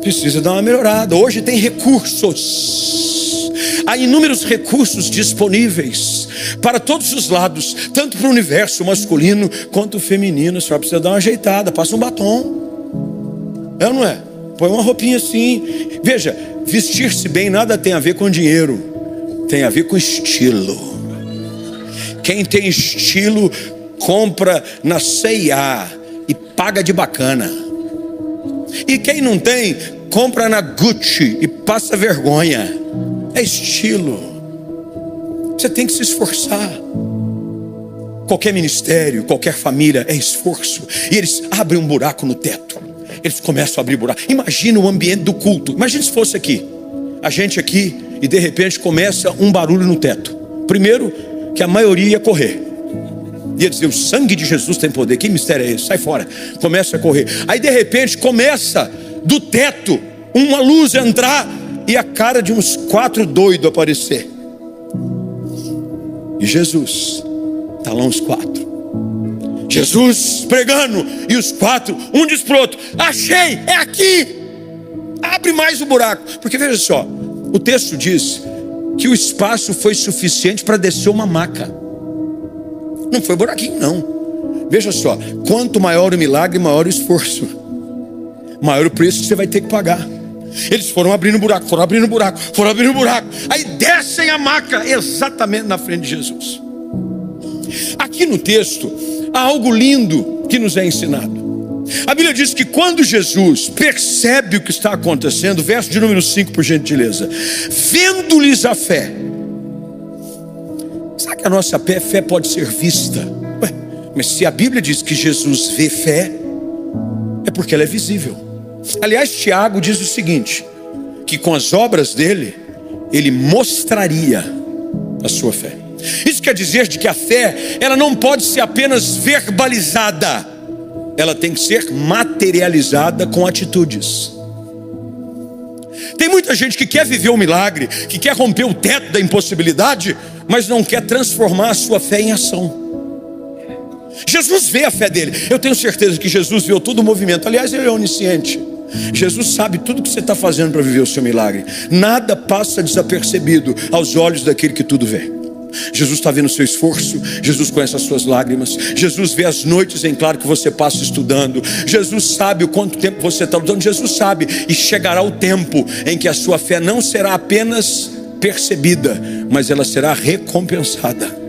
precisa dar uma melhorada. Hoje tem recursos, há inúmeros recursos disponíveis para todos os lados, tanto para o universo masculino quanto feminino. A senhora precisa dar uma ajeitada, passa um batom, é ou não é? Põe uma roupinha assim. Veja, vestir-se bem nada tem a ver com dinheiro, tem a ver com estilo. Quem tem estilo compra na C&A e paga de bacana. E quem não tem, compra na Gucci e passa vergonha. É estilo. Você tem que se esforçar. Qualquer ministério, qualquer família é esforço. E eles abrem um buraco no teto. Eles começam a abrir buraco. Imagina o ambiente do culto. Imagina se fosse aqui, a gente aqui, e de repente começa um barulho no teto. Primeiro, que a maioria ia correr. Ia dizer, o sangue de Jesus tem poder. Que mistério é esse? Sai fora. Começa a correr. Aí de repente começa do teto uma luz entrar e a cara de uns 4 doidos aparecer. E Jesus, está lá uns 4. Jesus pregando, e os 4, um diz pro outro, achei, é aqui. Abre mais o buraco. Porque veja só, o texto diz que o espaço foi suficiente para descer uma maca. Não foi buraquinho, não. Veja só, quanto maior o milagre, maior o esforço, maior o preço que você vai ter que pagar. Eles foram abrindo buraco, foram abrindo buraco, foram abrindo buraco. Aí descem a maca exatamente na frente de Jesus. Aqui no texto há algo lindo que nos é ensinado. A Bíblia diz que quando Jesus percebe o que está acontecendo, verso de número 5, por gentileza, vendo-lhes a fé. Será que a nossa fé pode ser vista? Ué, mas se a Bíblia diz que Jesus vê fé, é porque ela é visível. Aliás, Tiago diz o seguinte, que com as obras dele, ele mostraria a sua fé. Isso quer dizer de que a fé, ela não pode ser apenas verbalizada, ela tem que ser materializada com atitudes. Tem muita gente que quer viver um milagre, que quer romper o teto da impossibilidade, mas não quer transformar a sua fé em ação. Jesus vê a fé dele. Eu tenho certeza que Jesus viu todo o movimento. Aliás, ele é onisciente. Jesus sabe tudo que você está fazendo para viver o seu milagre. Nada passa desapercebido aos olhos daquele que tudo vê. Jesus está vendo o seu esforço. Jesus conhece as suas lágrimas. Jesus vê as noites em claro que você passa estudando. Jesus sabe o quanto tempo você está lutando. Jesus sabe, e chegará o tempo em que a sua fé não será apenas percebida, mas ela será recompensada.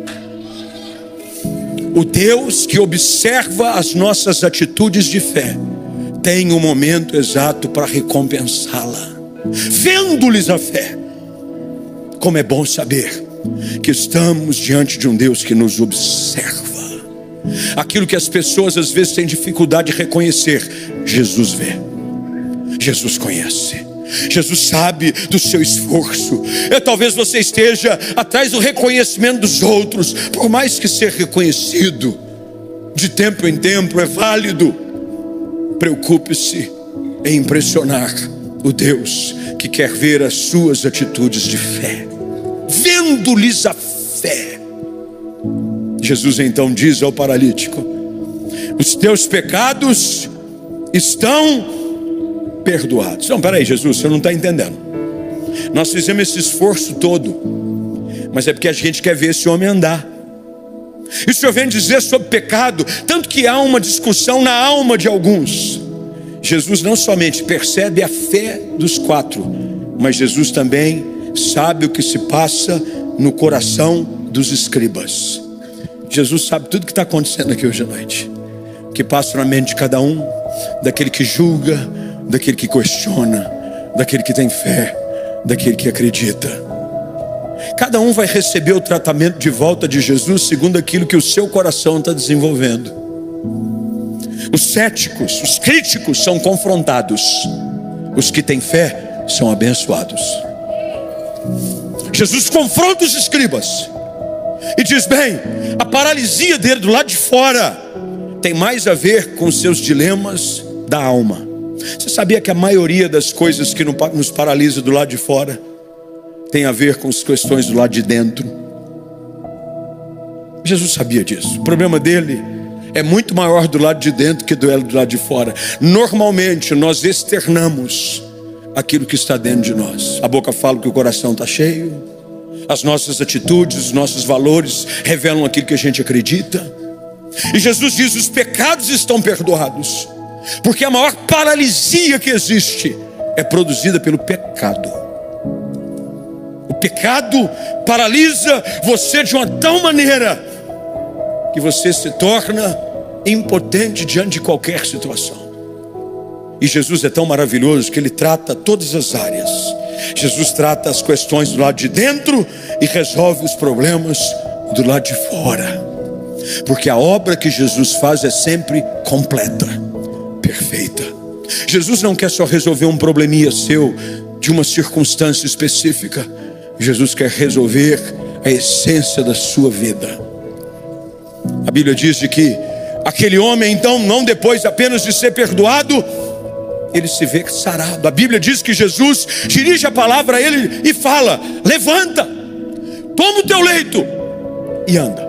O Deus que observa as nossas atitudes de fé tem um momento exato para recompensá-la. Vendo-lhes a fé. Como é bom saber que estamos diante de um Deus que nos observa. Aquilo que as pessoas às vezes têm dificuldade de reconhecer, Jesus vê, Jesus conhece, Jesus sabe do seu esforço. Talvez você esteja atrás do reconhecimento dos outros. Por mais que ser reconhecido de tempo em tempo é válido, preocupe-se em impressionar o Deus que quer ver as suas atitudes de fé. Vendo-lhes a fé, Jesus então diz ao paralítico: os teus pecados estão perdoados. Não, peraí, Jesus, você não está entendendo. Nós fizemos esse esforço todo, mas é porque a gente quer ver esse homem andar. E o Senhor vem dizer sobre pecado, tanto que há uma discussão na alma de alguns. Jesus não somente percebe a fé dos quatro, mas Jesus também sabe o que se passa no coração dos escribas. Jesus sabe tudo o que está acontecendo aqui hoje à noite, o que passa na mente de cada um, daquele que julga, daquele que questiona, daquele que tem fé, daquele que acredita. Cada um vai receber o tratamento de volta de Jesus segundo aquilo que o seu coração está desenvolvendo. Os céticos, os críticos são confrontados. Os que têm fé são abençoados. Jesus confronta os escribas e diz: bem, a paralisia dele do lado de fora tem mais a ver com os seus dilemas da alma. Você sabia que a maioria das coisas que nos paralisa do lado de fora tem a ver com as questões do lado de dentro? Jesus sabia disso. O problema dele é muito maior do lado de dentro que do lado de fora. Normalmente nós externamos aquilo que está dentro de nós. A boca fala que o coração está cheio. As nossas atitudes, os nossos valores revelam aquilo que a gente acredita. E Jesus diz: os pecados estão perdoados, porque a maior paralisia que existe é produzida pelo pecado. O pecado paralisa você de uma tal maneira que você se torna impotente diante de qualquer situação. E Jesus é tão maravilhoso que ele trata todas as áreas. Jesus trata as questões do lado de dentro e resolve os problemas do lado de fora, porque a obra que Jesus faz é sempre completa, perfeita. Jesus não quer só resolver um probleminha seu, de uma circunstância específica. Jesus quer resolver a essência da sua vida. A Bíblia diz de que aquele homem então, não depois apenas de ser perdoado, ele se vê sarado. A Bíblia diz que Jesus dirige a palavra a ele e fala: levanta, toma o teu leito e anda.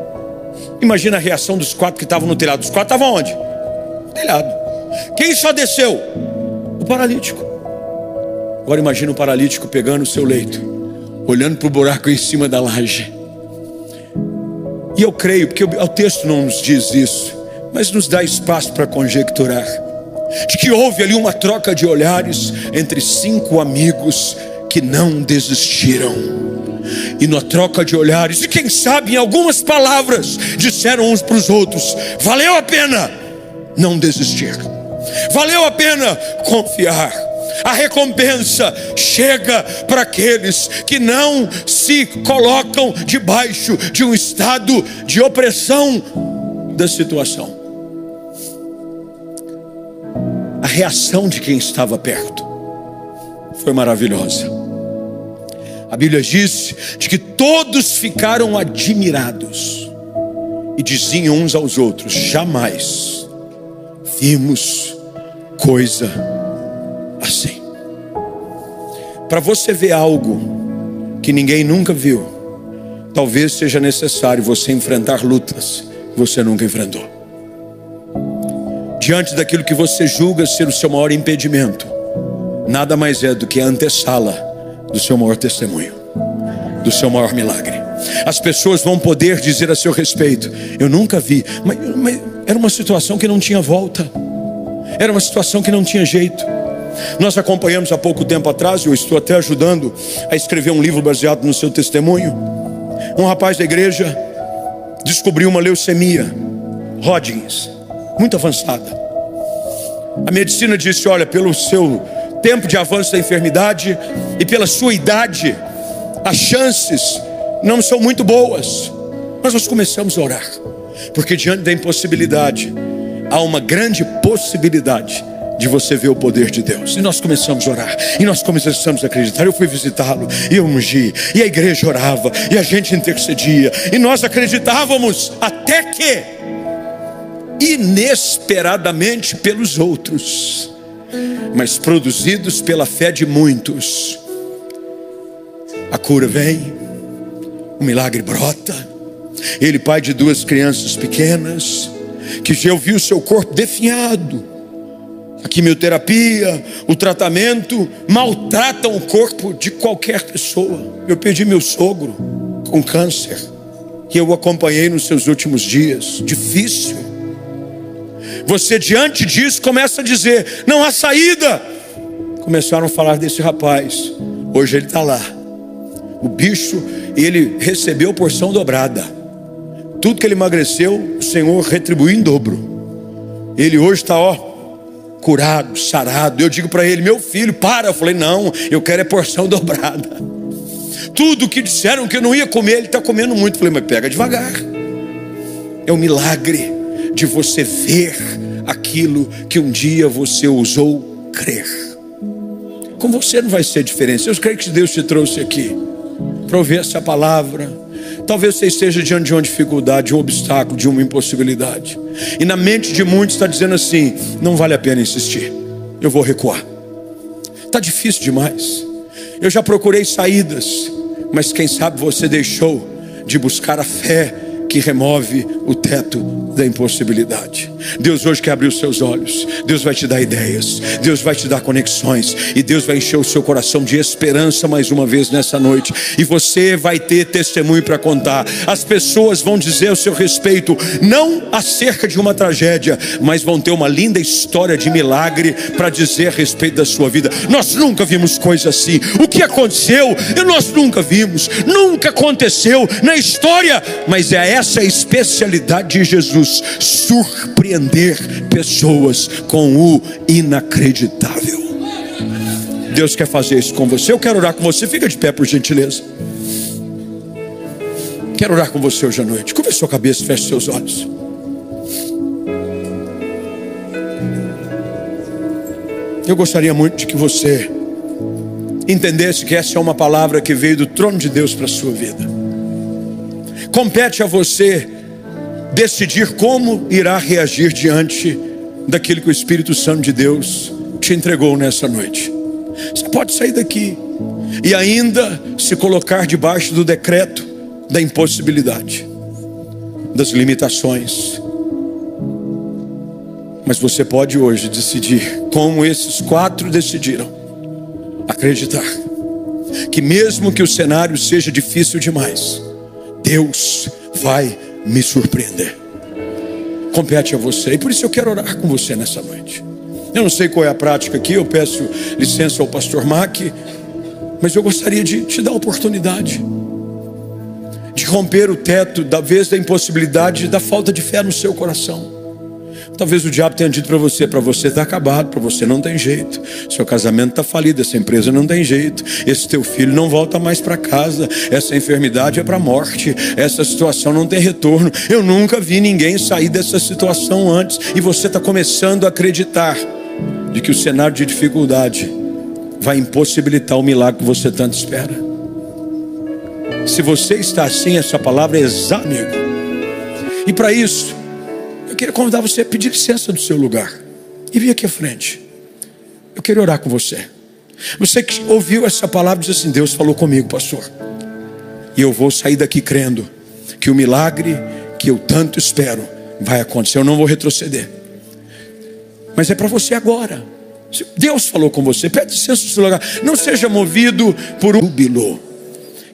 Imagina a reação dos quatro que estavam no telhado. Os quatro estavam onde? No telhado. Quem só desceu? O paralítico. Agora imagina o paralítico pegando o seu leito, olhando para o buraco em cima da laje. E eu creio, porque o texto não nos diz isso, mas nos dá espaço para conjecturar, de que houve ali uma troca de olhares entre 5 amigos que não desistiram. E na troca de olhares, e quem sabe em algumas palavras, disseram uns para os outros: valeu a pena não desistir, valeu a pena confiar. A recompensa chega para aqueles que não se colocam debaixo de um estado de opressão da situação. A reação de quem estava perto foi maravilhosa. A Bíblia diz de que todos ficaram admirados e diziam uns aos outros: jamais vimos coisa assim. Para você ver algo que ninguém nunca viu, talvez seja necessário você enfrentar lutas que você nunca enfrentou. Diante daquilo que você julga ser o seu maior impedimento, nada mais é do que a antessala do seu maior testemunho, do seu maior milagre. As pessoas vão poder dizer a seu respeito: eu nunca vi, mas era uma situação que não tinha volta, era uma situação que não tinha jeito. Nós acompanhamos há pouco tempo atrás, eu estou até ajudando a escrever um livro baseado no seu testemunho. Um rapaz da igreja descobriu uma leucemia Hodgkin, muito avançada. A medicina disse: olha, pelo seu tempo de avanço da enfermidade e pela sua idade, as chances não são muito boas. Mas nós começamos a orar, porque diante da impossibilidade há uma grande possibilidade de você ver o poder de Deus. E nós começamos a orar, e nós começamos a acreditar. Eu fui visitá-lo, e eu ungi, e a igreja orava, e a gente intercedia, e nós acreditávamos, até que inesperadamente pelos outros, mas produzidos pela fé de muitos, a cura vem, o milagre brota. Ele, pai de 2 crianças pequenas, que já ouviu seu corpo definhado, a quimioterapia, o tratamento maltratam o corpo de qualquer pessoa. Eu perdi meu sogro com câncer, que eu acompanhei nos seus últimos dias. Difícil. Você diante disso começa a dizer: não há saída. Começaram a falar desse rapaz. Hoje ele está lá. O bicho, ele recebeu porção dobrada. Tudo que ele emagreceu, o Senhor retribuiu em dobro. Ele hoje está, curado, sarado. Eu digo para ele: meu filho, para. Eu falei: não, eu quero é porção dobrada. Tudo que disseram que eu não ia comer, ele está comendo muito. Eu falei: mas pega devagar. É um milagre de você ver aquilo que um dia você ousou crer. Com você não vai ser diferente. Eu creio que Deus te trouxe aqui para ouvir essa palavra. Talvez você esteja diante de uma dificuldade, de um obstáculo, de uma impossibilidade, e na mente de muitos está dizendo assim: não vale a pena insistir, eu vou recuar, está difícil demais, eu já procurei saídas. Mas quem sabe você deixou de buscar a fé que remove o teto da impossibilidade. Deus hoje quer abrir os seus olhos. Deus vai te dar ideias, Deus vai te dar conexões, e Deus vai encher o seu coração de esperança mais uma vez nessa noite. E você vai ter testemunho para contar. As pessoas vão dizer ao seu respeito, não acerca de uma tragédia, mas vão ter uma linda história de milagre para dizer a respeito da sua vida. Nós nunca vimos coisa assim. O que aconteceu, nós nunca vimos, nunca aconteceu na história. Mas é essa a especialidade de Jesus: surpreender pessoas com o inacreditável. Deus quer fazer isso com você. Eu quero orar com você. Fica de pé, por gentileza. Quero orar com você hoje à noite. Curva sua cabeça, feche seus olhos. Eu gostaria muito de que você entendesse que essa é uma palavra que veio do trono de Deus para a sua vida. Compete a você decidir como irá reagir diante daquilo que o Espírito Santo de Deus te entregou nessa noite. Você pode sair daqui e ainda se colocar debaixo do decreto da impossibilidade, das limitações. Mas você pode hoje decidir, como esses 4 decidiram, acreditar. que mesmo que o cenário seja difícil demais, Deus vai me surpreender. Compete a você, e por isso eu quero orar com você nessa noite. Eu não sei qual é a prática aqui, eu peço licença ao pastor Mac, mas eu gostaria de te dar a oportunidade de romper o teto da vez da impossibilidade, da falta de fé no seu coração. Talvez o diabo tenha dito para você está acabado, para você não tem jeito, seu casamento está falido, essa empresa não tem jeito, esse teu filho não volta mais para casa, essa enfermidade é para a morte, essa situação não tem retorno. Eu nunca vi ninguém sair dessa situação antes, e você está começando a acreditar de que o cenário de dificuldade vai impossibilitar o milagre que você tanto espera. Se você está assim, essa palavra é exame. E para isso, eu queria convidar você a pedir licença do seu lugar e vir aqui à frente. Eu quero orar com você. Você que ouviu essa palavra diz assim: Deus falou comigo, pastor, e eu vou sair daqui crendo que o milagre que eu tanto espero vai acontecer. Eu não vou retroceder. Mas é para você agora. Se Deus falou com você, pede licença do seu lugar. Não seja movido por júbilo.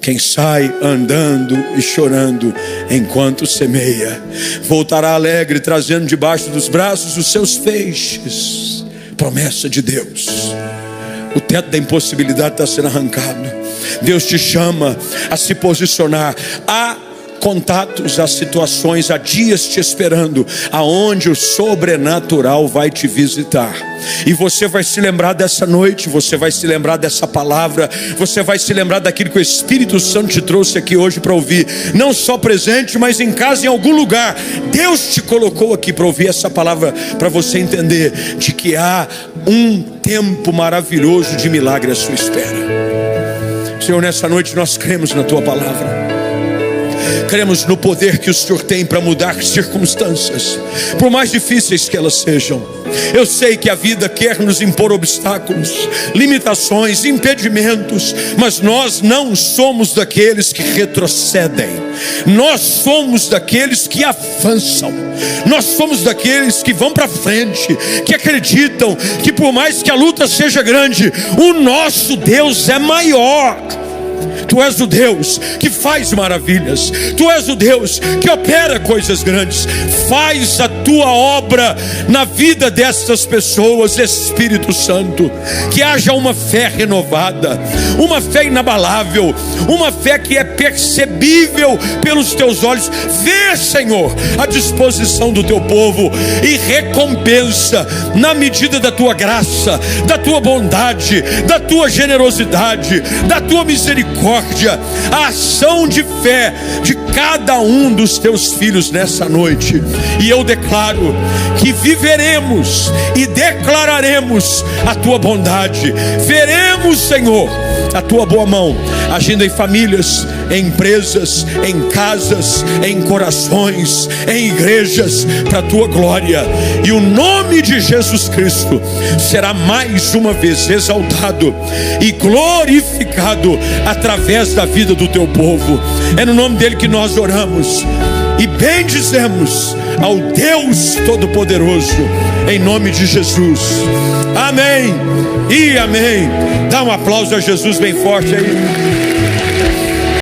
Quem sai andando e chorando enquanto semeia, voltará alegre, trazendo debaixo dos braços os seus feixes. Promessa de Deus. O teto da impossibilidade está sendo arrancado. Deus te chama a se posicionar. Há contatos, há situações, há dias te esperando, aonde o sobrenatural vai te visitar. E você vai se lembrar dessa noite, você vai se lembrar dessa palavra, você vai se lembrar daquilo que o Espírito Santo te trouxe aqui hoje para ouvir. Não só presente, mas em casa, em algum lugar. Deus te colocou aqui para ouvir essa palavra, para você entender de que há um tempo maravilhoso de milagre à sua espera. Senhor, nessa noite nós cremos na Tua palavra. Cremos no poder que o Senhor tem para mudar circunstâncias, por mais difíceis que elas sejam. Eu sei que a vida quer nos impor obstáculos, limitações, impedimentos, mas nós não somos daqueles que retrocedem. Nós somos daqueles que avançam. Nós somos daqueles que vão para frente, que acreditam que por mais que a luta seja grande, o nosso Deus é maior. Tu és o Deus que faz maravilhas. Tu és o Deus que opera coisas grandes. Faz a Tua obra na vida destas pessoas, Espírito Santo. Que haja uma fé renovada, uma fé inabalável, uma fé que é percebível pelos Teus olhos. Vê, Senhor, a disposição do Teu povo e recompensa na medida da Tua graça, da Tua bondade, da Tua generosidade, da Tua misericórdia, a ação de fé de cada um dos Teus filhos nessa noite. E eu declaro que viveremos e declararemos a Tua bondade. Veremos, Senhor, a Tua boa mão agindo em famílias, em empresas, em casas, em corações, em igrejas, para a Tua glória. E o nome de Jesus Cristo será mais uma vez exaltado e glorificado através da vida do Teu povo. É no nome dele que nós oramos e bendizemos ao Deus Todo-Poderoso, em nome de Jesus. Amém e amém. Dá um aplauso a Jesus bem forte aí.